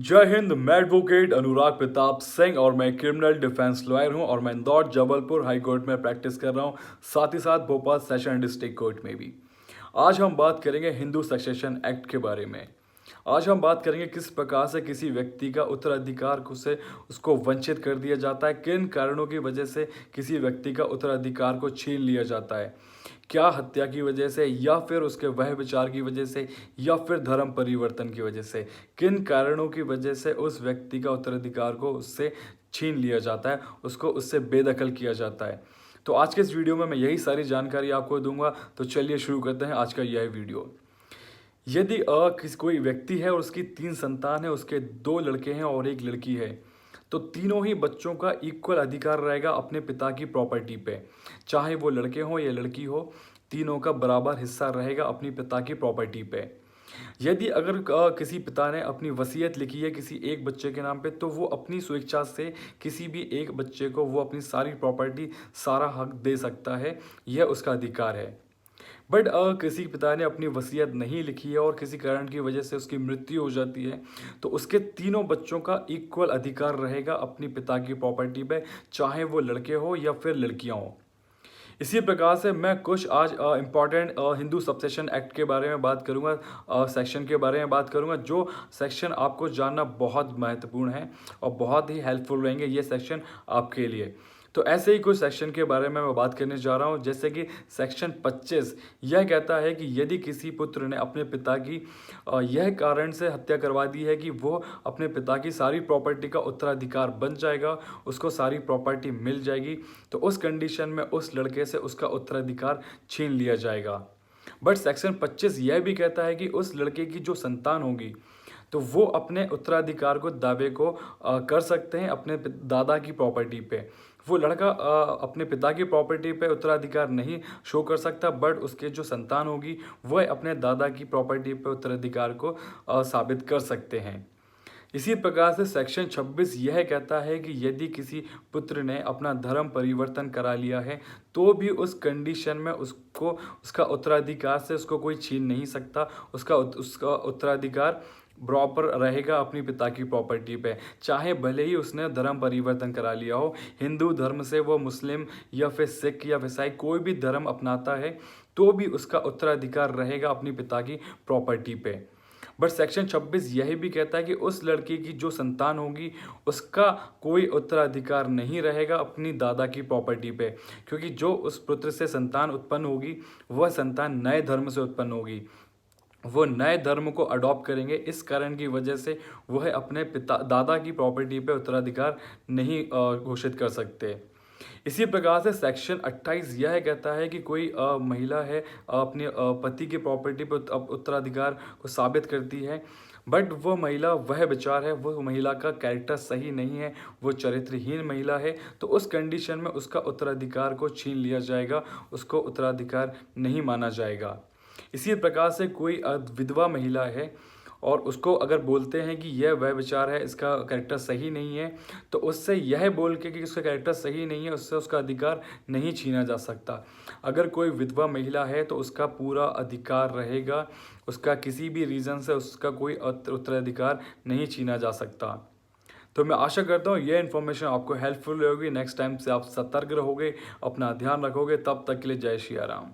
जय हिंद। मैं एडवोकेट अनुराग प्रताप सिंह और मैं क्रिमिनल डिफेंस लॉयर हूं और मैं इंदौर जबलपुर हाई कोर्ट में प्रैक्टिस कर रहा हूं, साथ ही साथ भोपाल सेशन डिस्ट्रिक्ट कोर्ट में भी। आज हम बात करेंगे हिंदू सक्सेशन एक्ट के बारे में। आज हम बात करेंगे किस प्रकार से किसी व्यक्ति का उत्तराधिकार को से उसको वंचित कर दिया जाता है, किन कारणों की वजह से किसी व्यक्ति का उत्तराधिकार को छीन लिया जाता है। क्या हत्या की वजह से, या फिर उसके वह विचार की वजह से, या फिर धर्म परिवर्तन की वजह से, किन कारणों की वजह से उस व्यक्ति का उत्तराधिकार को उससे छीन लिया जाता है, उसको उससे बेदखल किया जाता है। तो आज के इस वीडियो में मैं यही सारी जानकारी आपको दूंगा। तो चलिए शुरू करते हैं आज का यह वीडियो। यदि कोई व्यक्ति है और उसकी 3 संतान है, उसके 2 लड़के हैं और 1 लड़की है, तो तीनों ही बच्चों का इक्वल अधिकार रहेगा अपने पिता की प्रॉपर्टी पे। चाहे वो लड़के हो या लड़की हो, तीनों का बराबर हिस्सा रहेगा अपनी पिता की प्रॉपर्टी पे। यदि अगर किसी पिता ने अपनी वसीयत लिखी है किसी एक बच्चे के नाम पे, तो वो अपनी स्वेच्छा से किसी भी एक बच्चे को वो अपनी सारी प्रॉपर्टी, सारा हक दे सकता है। यह उसका अधिकार है। बट किसी पिता ने अपनी वसीयत नहीं लिखी है और किसी कारण की वजह से उसकी मृत्यु हो जाती है, तो उसके तीनों बच्चों का इक्वल अधिकार रहेगा अपनी पिता की प्रॉपर्टी पे, चाहे वो लड़के हो या फिर लड़कियां हो। इसी प्रकार से मैं कुछ आज इम्पॉर्टेंट हिंदू सबसेशन एक्ट के बारे में बात करूंगा, सेक्शन के बारे में बात करूंगा, जो सेक्शन आपको जानना बहुत महत्वपूर्ण है और बहुत ही हेल्पफुल रहेंगे ये सेक्शन आपके लिए। तो ऐसे ही कुछ सेक्शन के बारे में मैं बात करने जा रहा हूं, जैसे कि सेक्शन 25 यह कहता है कि यदि किसी पुत्र ने अपने पिता की यह कारण से हत्या करवा दी है कि वो अपने पिता की सारी प्रॉपर्टी का उत्तराधिकार बन जाएगा, उसको सारी प्रॉपर्टी मिल जाएगी, तो उस कंडीशन में उस लड़के से उसका उत्तराधिकार छीन लिया जाएगा। बट सेक्शन 25 यह भी कहता है कि उस लड़के की जो संतान होगी, तो वो अपने उत्तराधिकार को दावे को कर सकते हैं अपने दादा की प्रॉपर्टी पे। वो लड़का अपने पिता की प्रॉपर्टी पे उत्तराधिकार नहीं शो कर सकता, बट उसके जो संतान होगी वह अपने दादा की प्रॉपर्टी पे उत्तराधिकार को साबित कर सकते हैं। इसी प्रकार से सेक्शन 26 यह कहता है कि यदि किसी पुत्र ने अपना धर्म परिवर्तन करा लिया है, तो भी उस कंडीशन में उसको उसका उत्तराधिकार से उसको कोई छीन नहीं सकता। उसका उत्तराधिकार बराबर रहेगा अपनी पिता की प्रॉपर्टी पे, चाहे भले ही उसने धर्म परिवर्तन करा लिया हो। हिंदू धर्म से वो मुस्लिम या फिर सिख या ईसाई कोई भी धर्म अपनाता है, तो भी उसका उत्तराधिकार रहेगा अपनी पिता की प्रॉपर्टी पे। बट सेक्शन 26 यह भी कहता है कि उस लड़के की जो संतान होगी उसका कोई उत्तराधिकार नहीं रहेगा अपनी दादा की प्रॉपर्टी पे, क्योंकि जो उस पुत्र से संतान उत्पन्न होगी वह संतान नए धर्म से उत्पन्न होगी, वो नए धर्म को अडॉप्ट करेंगे। इस कारण की वजह से वह अपने पिता दादा की प्रॉपर्टी पे उत्तराधिकार नहीं घोषित कर सकते। इसी प्रकार से सेक्शन 28 यह कहता है कि कोई महिला है अपने पति की प्रॉपर्टी पर उत्तराधिकार को साबित करती है, बट वो महिला वह विचार है, वो महिला का कैरेक्टर सही नहीं है, वो चरित्रहीन महिला है, तो उस कंडीशन में उसका उत्तराधिकार को छीन लिया जाएगा, उसको उत्तराधिकार नहीं माना जाएगा। इसी प्रकार से कोई विधवा महिला है और उसको अगर बोलते हैं कि यह वह विचार है, इसका कैरेक्टर सही नहीं है, तो उससे यह बोल के कि उसका कैरेक्टर सही नहीं है, उससे उसका अधिकार नहीं छीना जा सकता। अगर कोई विधवा महिला है तो उसका पूरा अधिकार रहेगा, उसका किसी भी रीज़न से उसका कोई उत्तराधिकार नहीं छीना जा सकता। तो मैं आशा करता हूँ यह इन्फॉर्मेशन आपको हेल्पफुल होगी। नेक्स्ट टाइम से आप सतर्क रहोगे, अपना ध्यान रखोगे। तब तक के लिए जय श्री राम।